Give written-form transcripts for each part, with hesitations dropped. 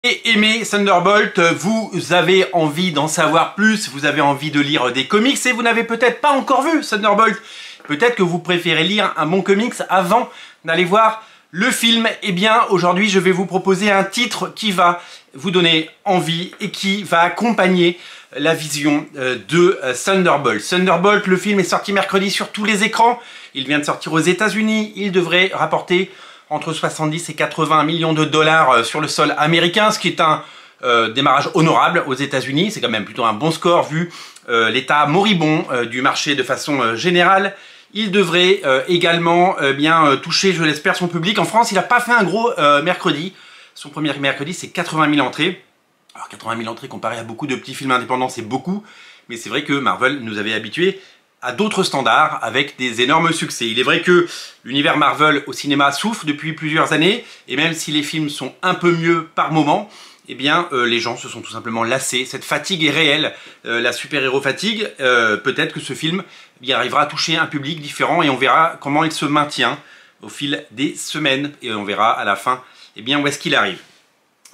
Et aimez Thunderbolt, vous avez envie d'en savoir plus, vous avez envie de lire des comics et vous n'avez peut-être pas encore vu Thunderbolt. Peut-être que vous préférez lire un bon comics avant d'aller voir le film. Eh bien, aujourd'hui, je vais vous proposer un titre qui va vous donner envie et qui va accompagner la vision de Thunderbolt. Thunderbolt, le film est sorti mercredi sur tous les écrans. Il vient de sortir aux États-Unis. Il devrait rapporter entre 70 et 80 millions de dollars sur le sol américain, ce qui est un démarrage honorable aux États-Unis. C'est quand même plutôt un bon score vu l'état moribond du marché de façon générale. Il devrait également bien toucher, je l'espère, son public. En France, il n'a pas fait un gros mercredi. Son premier mercredi, c'est 80 000 entrées. Alors 80 000 entrées comparé à beaucoup de petits films indépendants, c'est beaucoup. Mais c'est vrai que Marvel nous avait habitués à d'autres standards avec des énormes succès. Il est vrai que l'univers Marvel au cinéma souffre depuis plusieurs années, et même si les films sont un peu mieux par moment, eh bien les gens se sont tout simplement lassés. Cette fatigue est réelle, la super-héros fatigue. Peut-être que ce film arrivera à toucher un public différent et on verra comment il se maintient au fil des semaines et on verra à la fin eh bien, où est-ce qu'il arrive.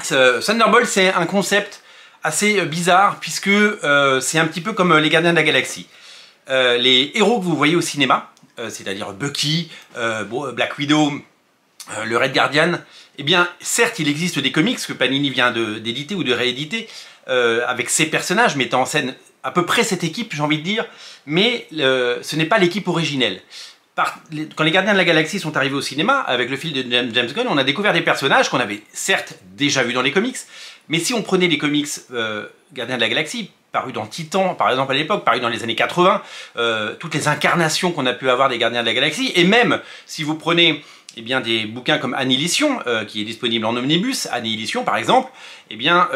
Thunderbolt, c'est un concept assez bizarre puisque c'est un petit peu comme les Gardiens de la Galaxie. Les héros que vous voyez au cinéma, c'est-à-dire Bucky, Black Widow, le Red Guardian, eh bien certes il existe des comics que Panini vient d'éditer ou de rééditer avec ces personnages mettant en scène à peu près cette équipe, j'ai envie de dire, mais ce n'est pas l'équipe originelle. Quand les Gardiens de la Galaxie sont arrivés au cinéma, avec le film de James Gunn, on a découvert des personnages qu'on avait certes déjà vus dans les comics, mais si on prenait les comics Gardiens de la Galaxie, parus dans Titan, par exemple à l'époque, parus dans les années 80, toutes les incarnations qu'on a pu avoir des Gardiens de la Galaxie, et même si vous prenez eh bien, des bouquins comme Annihilation, qui est disponible en omnibus, Annihilation par exemple, eh bien,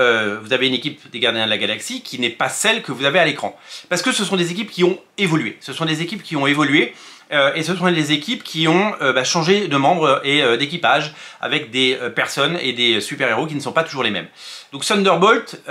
vous avez une équipe des Gardiens de la Galaxie qui n'est pas celle que vous avez à l'écran. Parce que ce sont des équipes qui ont évolué. Ce sont des équipes qui ont évolué, et ce sont des équipes qui ont changé de membres et d'équipage, avec des personnes et des super-héros qui ne sont pas toujours les mêmes. Donc Thunderbolt,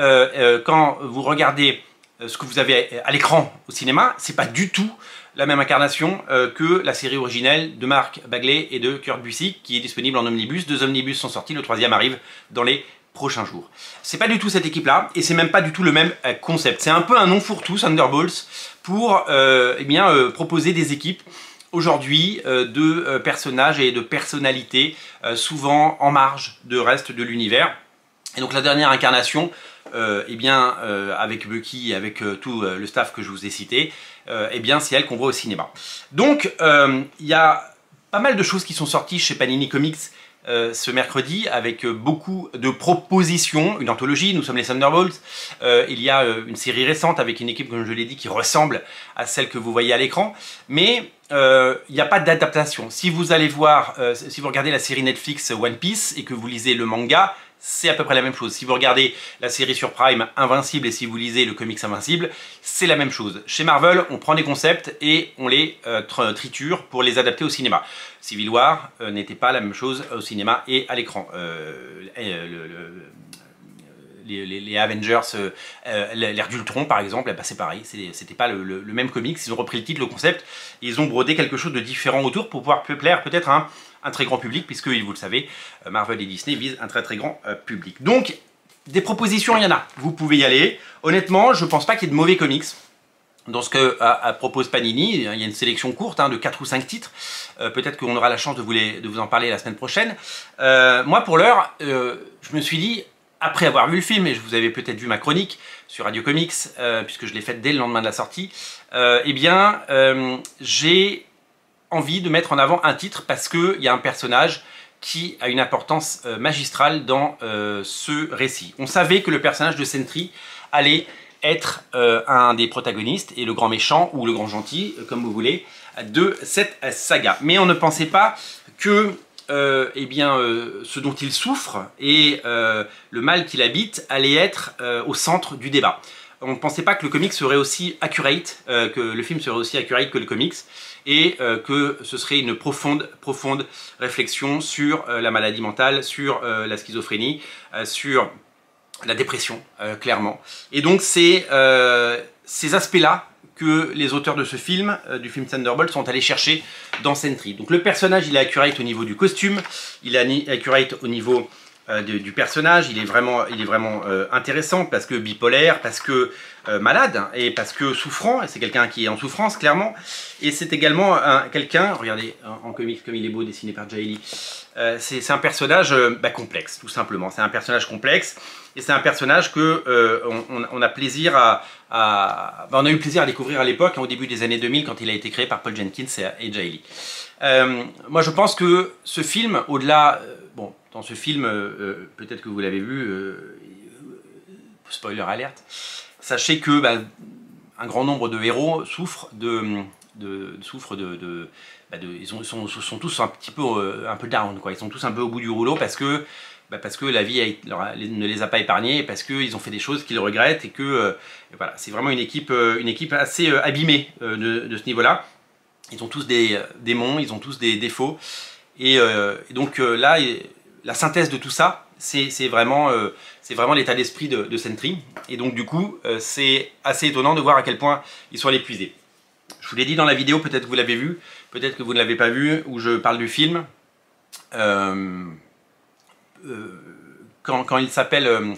quand vous regardez ce que vous avez à l'écran au cinéma, c'est pas du tout la même incarnation que la série originelle de Mark Bagley et de Kurt Busiek qui est disponible en omnibus. 2 omnibus sont sortis, le 3e arrive dans les prochains jours. C'est pas du tout cette équipe-là et c'est même pas du tout le même concept. C'est un peu un nom fourre-tout, Thunderbolts, pour proposer des équipes aujourd'hui de personnages et de personnalités souvent en marge de reste de l'univers. Et donc la dernière incarnation, avec Bucky et avec tout le staff que je vous ai cité, c'est elle qu'on voit au cinéma. Donc il y a pas mal de choses qui sont sorties chez Panini Comics ce mercredi avec beaucoup de propositions, une anthologie, nous sommes les Thunderbolts, il y a une série récente avec une équipe, comme je l'ai dit, qui ressemble à celle que vous voyez à l'écran, mais il n'y a pas d'adaptation. Si vous allez voir, si vous regardez la série Netflix One Piece et que vous lisez le manga, c'est à peu près la même chose. Si vous regardez la série sur Prime Invincible et si vous lisez le comics Invincible, c'est la même chose. Chez Marvel, on prend des concepts et on les triture pour les adapter au cinéma. Civil War n'était pas la même chose au cinéma et à l'écran. Les Avengers, l'ère d'Ultron par exemple, c'est pareil, c'était pas le même comics, ils ont repris le titre, le concept, et ils ont brodé quelque chose de différent autour pour pouvoir plaire peut-être à un très grand public, puisque vous le savez, Marvel et Disney visent un très grand public. Donc, des propositions, il y en a, vous pouvez y aller. Honnêtement, je pense pas qu'il y ait de mauvais comics dans ce que propose Panini. Il y a une sélection courte de 4 ou 5 titres. Peut-être qu'on aura la chance de vous en parler la semaine prochaine. Moi, pour l'heure, je me suis dit, après avoir vu le film, et vous avez peut-être vu ma chronique sur Radio Comics, puisque je l'ai faite dès le lendemain de la sortie, j'ai envie de mettre en avant un titre parce qu'il y a un personnage qui a une importance magistrale dans ce récit. On savait que le personnage de Sentry allait être un des protagonistes et le grand méchant ou le grand gentil, comme vous voulez, de cette saga. Mais on ne pensait pas que ce dont il souffre et le mal qu'il habite allait être au centre du débat. On ne pensait pas que le comic serait aussi accurate, que le film serait aussi accurate que le comics, et que ce serait une profonde réflexion sur la maladie mentale, sur la schizophrénie, sur la dépression, clairement. Et donc c'est ces aspects-là que les auteurs de ce film, du film Thunderbolt, sont allés chercher dans Sentry. Donc le personnage, il est accurate au niveau du costume, il est accurate au niveau du personnage. Il est vraiment intéressant parce que bipolaire, parce que malade et parce que souffrant. C'est quelqu'un qui est en souffrance, clairement. Et c'est également quelqu'un, regardez, en comics comme il est beau, dessiné par Jay Lee. C'est un personnage complexe, tout simplement. C'est un personnage complexe. Et c'est un personnage que on a plaisir on a eu plaisir à découvrir à l'époque, au début des années 2000, quand il a été créé par Paul Jenkins et Jay Lee. Moi, je pense que ce film, au-delà, bon, dans ce film, peut-être que vous l'avez vu, spoiler alerte, sachez que un grand nombre de héros souffrent ils sont tous un peu down, quoi. Ils sont tous un peu au bout du rouleau parce que la vie ne les a pas épargnés, parce qu'ils ont fait des choses qu'ils regrettent et que voilà, c'est vraiment une équipe assez abîmée de ce niveau-là. Ils ont tous des démons, ils ont tous des défauts. Et donc là, la synthèse de tout ça, c'est vraiment l'état d'esprit de Sentry. Et donc du coup, c'est assez étonnant de voir à quel point ils sont allés puiser. Je vous l'ai dit dans la vidéo, peut-être que vous l'avez vu, peut-être que vous ne l'avez pas vu, où je parle du film. Quand il s'appelle...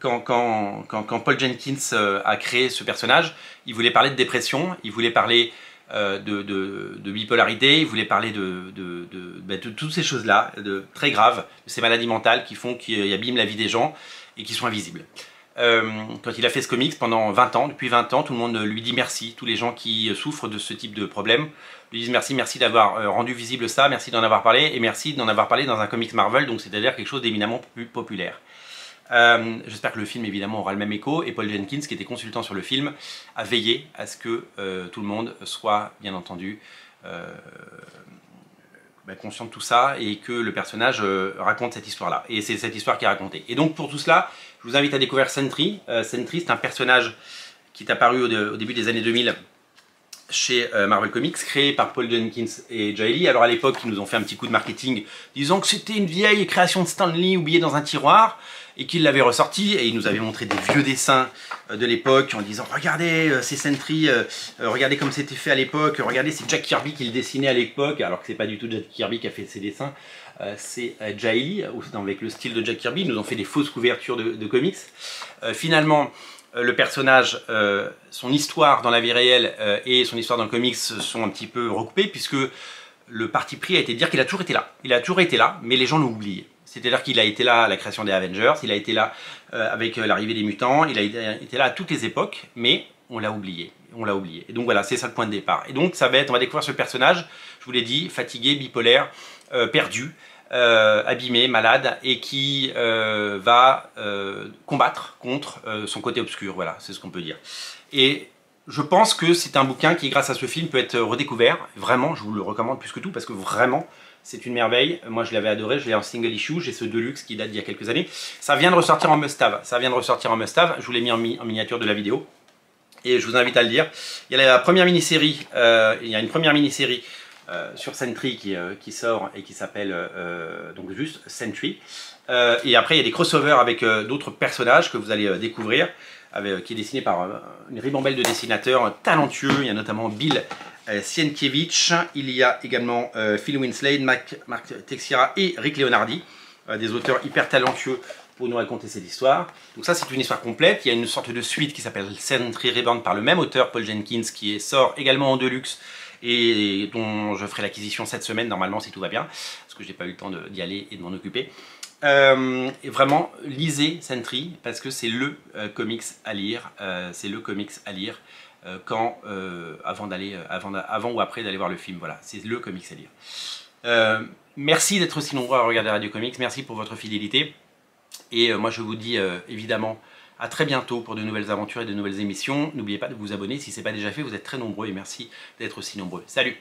Quand Paul Jenkins a créé ce personnage, il voulait parler de dépression, il voulait parler de bipolarité, il voulait parler de toutes ces choses-là, très graves, de ces maladies mentales qui abîment la vie des gens et qui sont invisibles. Quand il a fait ce comics pendant 20 ans, depuis 20 ans, tout le monde lui dit merci. Tous les gens qui souffrent de ce type de problème lui disent merci d'avoir rendu visible ça, merci d'en avoir parlé, et merci d'en avoir parlé dans un comics Marvel, donc c'est-à-dire quelque chose d'éminemment plus populaire. J'espère que le film évidemment aura le même écho, et Paul Jenkins, qui était consultant sur le film, a veillé à ce que tout le monde soit bien entendu conscient de tout ça et que le personnage raconte cette histoire-là. Et c'est cette histoire qui est racontée. Et donc pour tout cela, je vous invite à découvrir Sentry. Sentry, c'est un personnage qui est apparu au début des années 2000 chez Marvel Comics, créé par Paul Jenkins et Jay Lee. Alors à l'époque, ils nous ont fait un petit coup de marketing disant que c'était une vieille création de Stan Lee oubliée dans un tiroir et qu'ils l'avaient ressorti, et ils nous avaient montré des vieux dessins de l'époque en disant regardez, c'est Sentry, regardez comme c'était fait à l'époque, regardez, c'est Jack Kirby qui le dessinait à l'époque, alors que c'est pas du tout Jack Kirby qui a fait ces dessins, c'est Jay Lee, avec le style de Jack Kirby. Ils nous ont fait des fausses couvertures de comics. Finalement, le personnage, son histoire dans la vie réelle et son histoire dans le comics sont un petit peu recoupées, puisque le parti pris a été de dire qu'il a toujours été là. Il a toujours été là, mais les gens l'ont oublié. C'est-à-dire qu'il a été là à la création des Avengers, il a été là avec l'arrivée des mutants, il a été là à toutes les époques, mais on l'a oublié. On l'a oublié. Et donc voilà, c'est ça le point de départ. Et donc on va découvrir ce personnage, je vous l'ai dit, fatigué, bipolaire, perdu, abîmé, malade, et qui va combattre contre son côté obscur. Voilà, c'est ce qu'on peut dire. Et je pense que c'est un bouquin qui, grâce à ce film, peut être redécouvert. Vraiment, je vous le recommande plus que tout, parce que vraiment, c'est une merveille. Moi, je l'avais adoré, je l'ai en single issue, j'ai ce Deluxe qui date d'il y a quelques années. Ça vient de ressortir en must-have. Je vous l'ai mis en miniature de la vidéo. Et je vous invite à le lire. Il y a la première mini-série, sur Sentry qui sort et qui s'appelle donc juste Sentry. Et après, il y a des crossovers avec d'autres personnages que vous allez découvrir, qui est dessiné par une ribambelle de dessinateurs talentueux. Il y a notamment Bill Sienkiewicz, il y a également Phil Winslade, Mark Texeira et Rick Leonardi, des auteurs hyper talentueux pour nous raconter cette histoire. Donc ça, c'est une histoire complète. Il y a une sorte de suite qui s'appelle Sentry Reborn par le même auteur, Paul Jenkins, qui sort également en Deluxe et dont je ferai l'acquisition cette semaine, normalement, si tout va bien, parce que j'ai pas eu le temps d'y aller et de m'en occuper. Et vraiment, lisez Sentry, parce que c'est le comics à lire. C'est le comics à lire avant ou après d'aller voir le film. Voilà, c'est le comics à lire. Merci d'être aussi nombreux à regarder Radio Comics. Merci pour votre fidélité. Et moi, je vous dis évidemment à très bientôt pour de nouvelles aventures et de nouvelles émissions. N'oubliez pas de vous abonner si ce n'est pas déjà fait. Vous êtes très nombreux et merci d'être aussi nombreux. Salut!